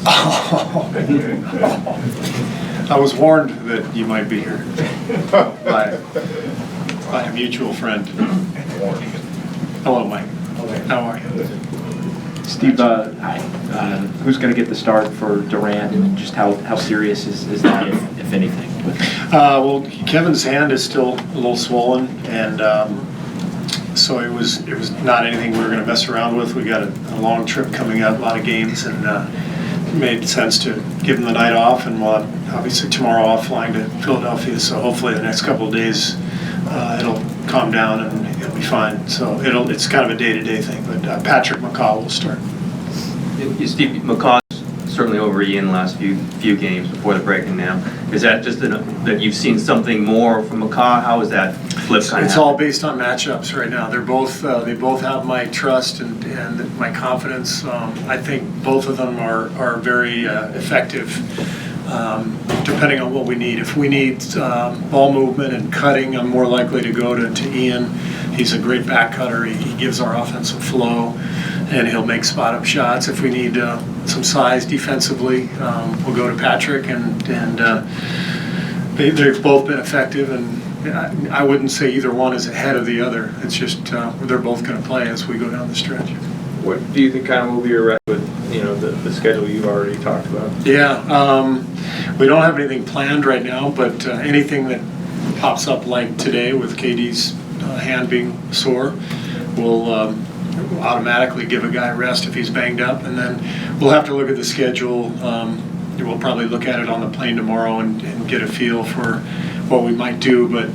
I was warned that you might be here by a mutual friend. Hello, Mike. How are you? Steve, who's going to get the start for Durant, and just how serious is that, if anything? Well, Kevin's hand is still a little swollen, and so it was not anything we were going to mess around with. We got a long trip coming up, a lot of games, and it made sense to give him the night off, and we'll have, obviously tomorrow off flying to Philadelphia, so hopefully the next couple of days it'll calm down and it'll be fine. So it's kind of a day-to-day thing, but Patrick McCaw will start. Steve, McCaw's certainly over Ian the last few games before the break, and now is that just that you've seen something more from McCaw? How is that flip kind of? It's all based on matchups right now. They're both they both have my trust and my confidence. I think both of them are very effective. Depending on what we need. If we need ball movement and cutting, I'm more likely to go to Ian. He's a great back cutter. He gives our offensive flow, and he'll make spot-up shots. If we need some size defensively, we'll go to Patrick, and they've both been effective, and I wouldn't say either one is ahead of the other. It's just they're both going to play as we go down the stretch. What do you think kind of will be your record with the schedule you've already talked about? Yeah, we don't have anything planned right now, but anything that pops up like today with KD's hand being sore, we'll automatically give a guy rest if he's banged up, and then we'll have to look at the schedule. We'll probably look at it on the plane tomorrow and get a feel for what we might do, but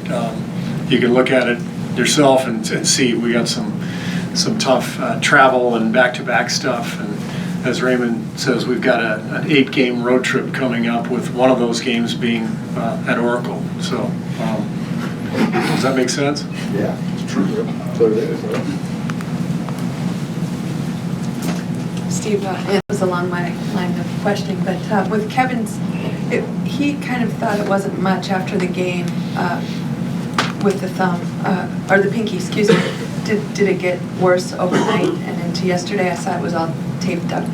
you can look at it yourself and see we got some tough travel and back-to-back stuff, and as Raymond says, we've got an 8-game road trip coming up, with one of those games being at Oracle. So does that make sense? Yeah, it's true. So it is. Steve, it was along my line of questioning, but with Kevin's, he kind of thought it wasn't much after the game with the thumb, or the pinky, excuse me. Did it get worse overnight and into yesterday? I saw it was all taped up.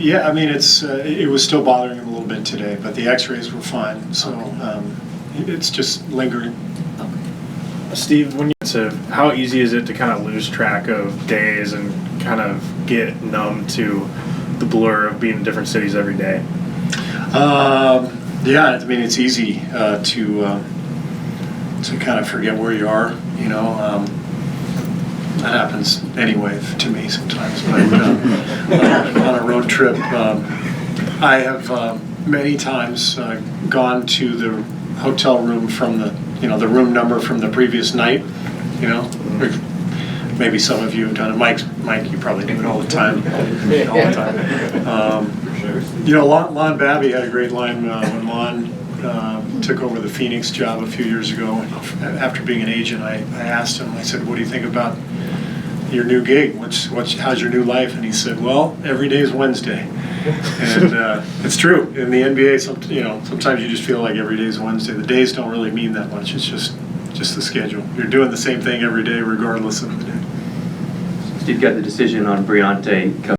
Yeah, I mean it was still bothering him a little bit today, but the X-rays were fine. So it's just lingering. Okay. Steve, how easy is it to kind of lose track of days and kind of get numb to the blur of being in different cities every day? Yeah, I mean it's easy to kind of forget where you are. That happens anyway to me sometimes. But on a road trip, I have many times gone to the hotel room from the room number from the previous night. Maybe some of you have done it. Mike, you probably do it all the time. Lon Babby had a great line when Lon took over the Phoenix job a few years ago. After being an agent, I asked him, I said, what do you think about your new gig? How's your new life? And he said, well, every day is Wednesday. And it's true. In the NBA, sometimes you just feel like every day is Wednesday. The days don't really mean that much. It's just the schedule. You're doing the same thing every day regardless of the day. Steve got the decision on Briante